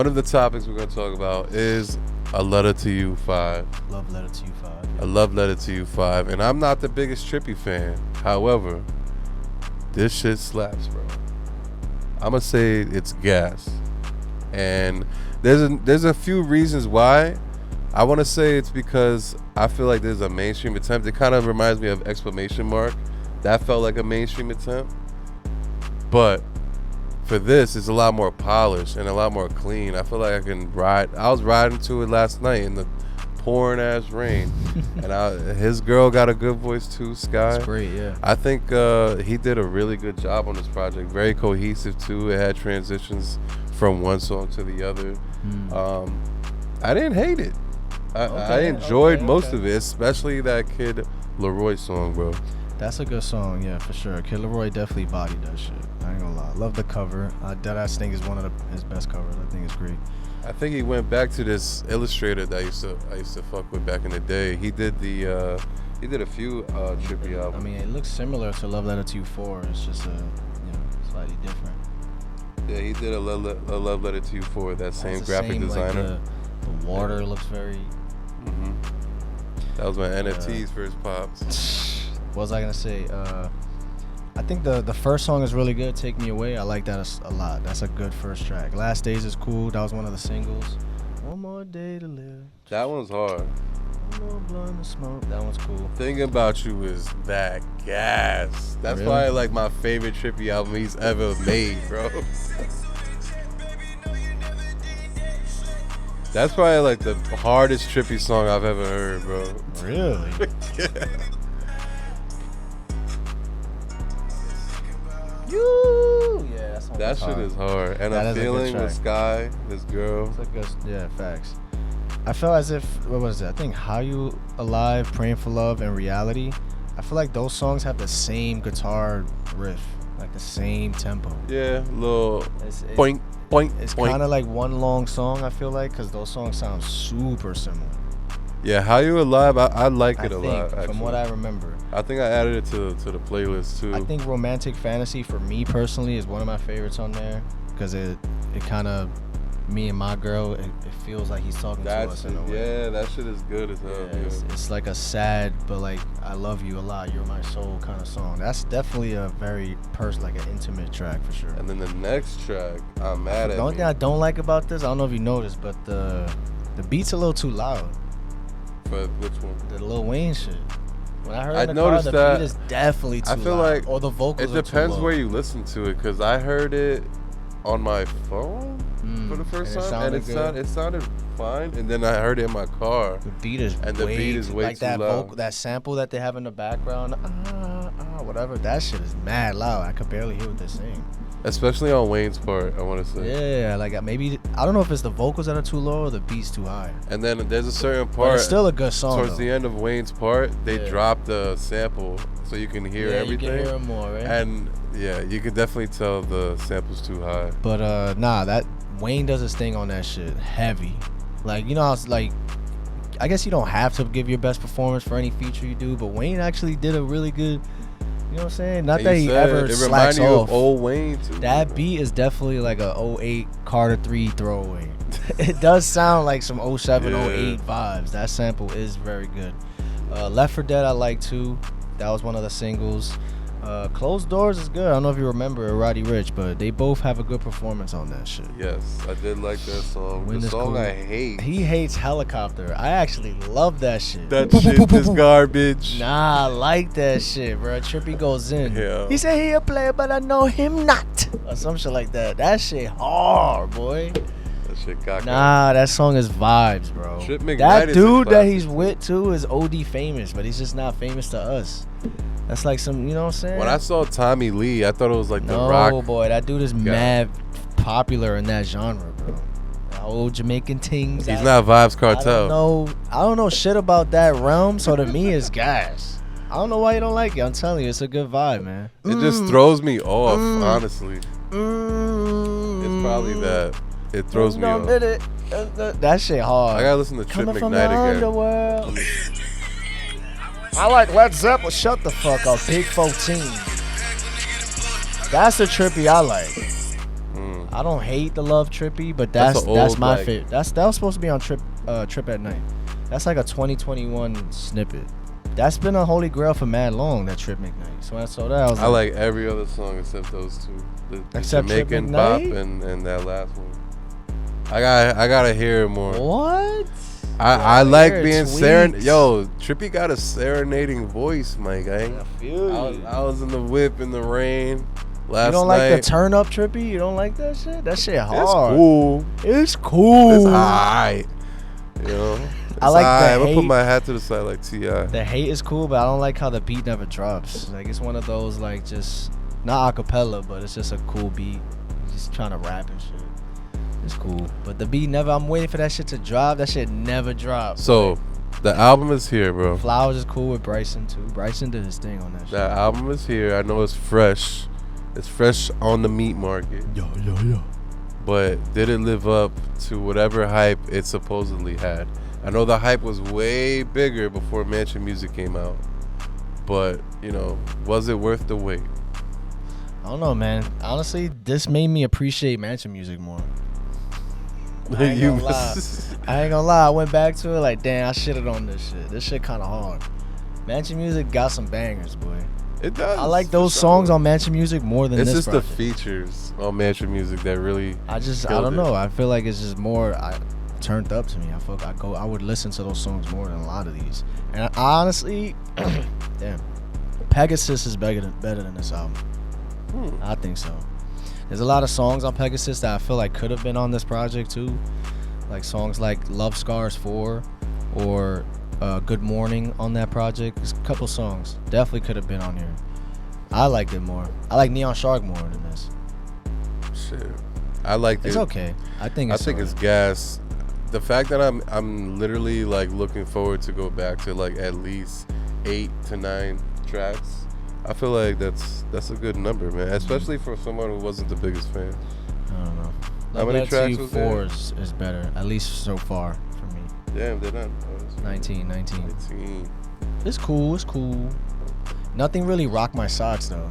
One of the topics we're going to talk about is A Letter to You 5. Love Letter to You 5. A Love Letter to You 5. And I'm not the biggest Trippie fan. However, this shit slaps, bro. I'm going to say it's gas. And there's a few reasons why. I want to say it's because I feel like there's a mainstream attempt. It kind of reminds me of exclamation mark. That felt like a mainstream attempt. But for this, it's a lot more polished and a lot more clean. I feel like I can ride. I was riding to it last night in the pouring ass rain. And his girl got a good voice too, Sky. That's great, yeah. I think he did a really good job on this project. Very cohesive too. It had transitions from one song to the other. I didn't hate it. I enjoyed most of it, especially that Kid Leroy song, bro. That's a good song, yeah, for sure. Kid Leroy definitely bodied that shit. I ain't gonna lie. Love the cover. Deadass think is one of his best covers. I think it's great. I think he went back to this illustrator that I used to fuck with back in the day. He did a few Trippie albums. I mean, it looks similar to Love Letter to You 4. It's just slightly different. Yeah, he did a Love Letter to You 4. That same graphic designer. Like the water looks very. That was when NFTs first popped. What was I gonna say? I think the first song is really good. Take Me Away. I like that a lot. That's a good first track. Last Days is cool. That was one of the singles. One More Day to Live. That one's hard. One more blunt to smoke. That one's cool. Thinking About You is that gas. That's Really? probably like my favorite Trippie album he's ever made, bro. That's probably like the hardest Trippie song I've ever heard, bro. Really? Yeah. Yeah, That shit is hard. And That A is a good Feeling track. with Sky, this girl. It's a good, yeah, facts. I felt as if, what was it? I think How You Alive, Praying for Love, and Reality. I feel like those songs have the same guitar riff, like the same tempo. Yeah, little It's boink, boink, It's boink. kind of like one long song, I feel like, because those songs sound super similar. Yeah, How You Alive, I like it a lot, actually. From what I remember. I think I added it to the playlist, too. I think Romantic Fantasy, for me personally, is one of my favorites on there, because it kind of, me and my girl, it feels like he's talking to us in a way. Yeah, that shit is good as hell. Yeah, it's like a sad, but like, I love you a lot, you're my soul kind of song. That's definitely a very like an intimate track for sure. And then the next track, I'm Mad at The only Me. thing I don't like about this, I don't know if you noticed, but the beat's a little too loud. But which one? The Lil Wayne shit. When I heard I in the car, noticed the that. beat is definitely too I feel loud. like Or the vocals it are too depends low. where you listen to it, because I heard it on my phone for the first time, and it sounded fine. And then I heard it in my car. The beat is And the beat is way like too that loud. that sample that they have in the background, whatever. That shit is mad loud. I could barely hear what they're saying. Especially on Wayne's part, I want to say. Yeah, like maybe I don't know if it's the vocals that are too low or the beat's too high. And then there's a certain But part. it's still a good song. Towards the end of Wayne's part, they dropped the sample so you can hear everything. You can hear it more, right? And yeah, you can definitely tell the sample's too high. But nah, that Wayne does his thing on that shit heavy. Like, you know how it's like, I guess you don't have to give your best performance for any feature you do, but Wayne actually did a really good, you know what I'm saying? Not And that you he said ever it slacks reminded you off. of old Wayne too. That beat is definitely like a 08 Carter 3 throwaway. It does sound like some 07, 08 vibes. That sample is very good. Left for Dead I like too. That was one of the singles. Closed Doors is good. I don't know if you remember Roddy Ricch, but they both have a good performance on that shit. Yes, I did like that song. Wind The is song cool. I hate. He hates Helicopter. I actually love that shit. That shit is garbage. Nah, I like that shit, bro. Trippie goes in. Yeah. He said he a player, but I know him not. Or some shit like that. That shit hard, boy. That shit got Nah, that song is vibes, bro. Trip McKnight That is a dude that classic, he's with too is OD famous, but he's just not famous to us. That's like some, you know what I'm saying? When I saw Tommy Lee, I thought it was like no, the rock. boy, that dude is mad popular in that genre, bro. That whole Jamaican things. He's not Vibes I Cartel. don't know shit about that realm, so to me it's gas. I don't know why you don't like it. I'm telling you, it's a good vibe, man. It just throws me off, honestly. It's probably that. It throws me off. That shit hard. I gotta listen to Trip Coming from the McKnight again. underworld. I like Led Zeppelin. Shut the fuck up. Big 14. That's the Trippie I like. I don't hate the Love Trippie, but That's that's an my old, favorite. That was supposed to be on Trip at Night. That's like a 2021 snippet. That's been a holy grail for mad long. That Trip McKnight. So when I saw that, I was I like every other song except those two. The Except Trip Jamaican Bop McKnight? and that last one. I gotta hear it more. What? I like Your being tweets. Yo, Trippie got a serenading voice, my guy. I feel you. I was in the whip in the rain last night. You don't like the turn up Trippie? You don't like that shit? That shit hard. It's cool. It's cool. It's alright. You know? I like the I'm gonna hate. put my hat to the side like T.I. The hate is cool, but I don't like how the beat never drops. Like it's one of those like just not acapella, but it's just a cool beat. Just trying to rap and shit. It's cool, but the beat never. I'm waiting for that shit to drop. That shit never drops. So, the album is here, bro. Flowers is cool with Bryson too. Bryson did his thing on that shit. The album is here. I know it's fresh. It's fresh on the meat market. Yo. But did it live up to whatever hype it supposedly had? I know the hype was way bigger before Mansion Music came out. But, you know, was it worth the wait? I don't know, man. Honestly, this made me appreciate Mansion Music more. I ain't gonna lie. I ain't gonna lie. I went back to it like, damn, I shitted on this shit. This shit kind of hard. Mansion Music got some bangers, boy. It does. I like those songs on Mansion Music more than It's this just project. the features on Mansion Music that really. I killed don't it. know. I feel like it's just more turned up to me. I would listen to those songs more than a lot of these. And I honestly, damn, Pegasus is better than this album. I think so. There's a lot of songs on Pegasus that I feel like could have been on this project too, like songs like Love Scars 4 or Good Morning on that project. There's a couple songs definitely could have been on here. I liked it more. I like Neon Shark more than this. Shit. I liked it. It's okay. I think it's it's gas. The fact that I'm literally like looking forward to go back to like at least 8 to 9 tracks. I feel like that's a good number, man. Especially for someone who wasn't the biggest fan. I don't know. How many tracks was there? 4 is better, at least so far for me. Damn, they're not. 19. 19. It's cool. Nothing really rocked my socks though.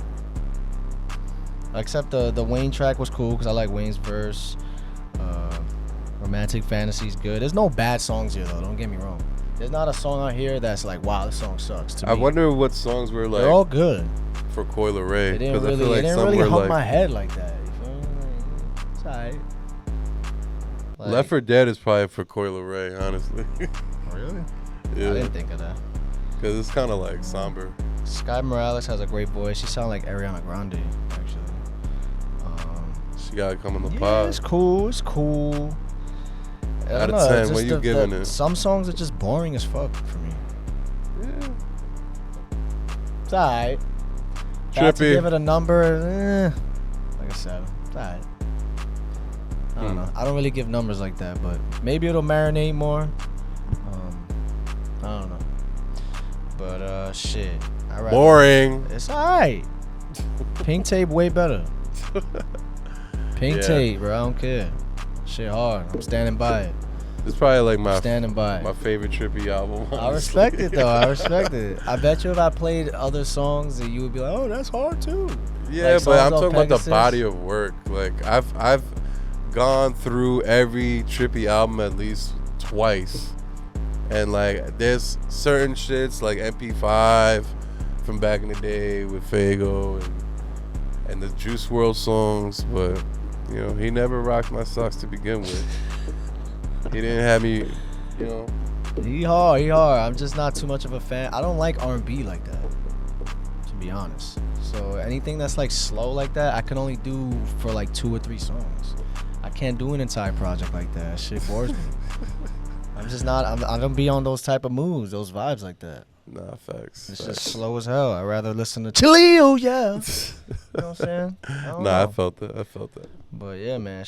Except the Wayne track was cool because I like Wayne's verse. Romantic Fantasy's good. There's no bad songs here though. Don't get me wrong. There's not a song out here that's like, wow, this song sucks. To I me, wonder what songs were like they're all good. for Coil Ray. It didn't I feel really, like some were hump like my head like that. You feel me? It's alright. Like, Left 4 Dead is probably for Coil Ray, honestly. Really? Yeah, I didn't think of that. because it's kind of like somber. Sky Morales has a great voice. She sounds like Ariana Grande, actually. She gotta come in the Yeah, pod. it's cool. I Out don't of know, 10, it's what just you giving it? Some songs are just boring as fuck for me. Yeah. It's alright. If I had to Trippie. give it a number, like a 7. It's alright. I don't know. I don't really give numbers like that, but maybe it'll marinate more. I don't know. But shit. Boring. It's alright. Pink Tape way better. Pink Tape, bro. I don't care. Shit hard. I'm standing by it. It's probably like my Standing by it. my favorite Trippie album. I honestly. respect it though. I respect it. I bet you if I played other songs, that you would be like, "Oh, that's hard too." Yeah, Like but I'm songs on talking about Pegasus. the body of work. Like I've gone through every Trippie album at least twice, and like there's certain shits like MP5 from back in the day with Fago and the Juice WRLD songs, but you know he never rocked my socks to begin with. He didn't have me, you know. He hard. I'm just not too much of a fan. I don't like R&B like that, to be honest. So anything that's like slow like that, I can only do for like 2 or 3 songs. I can't do an entire project like that. That shit bores me. I'm just not. I don't be on those type of moves, those vibes like that. Nah, facts. It's facts. just slow as hell. I'd rather listen to Chilio, yeah. You know what I'm saying? I don't Nah, know. I felt that. But yeah, man.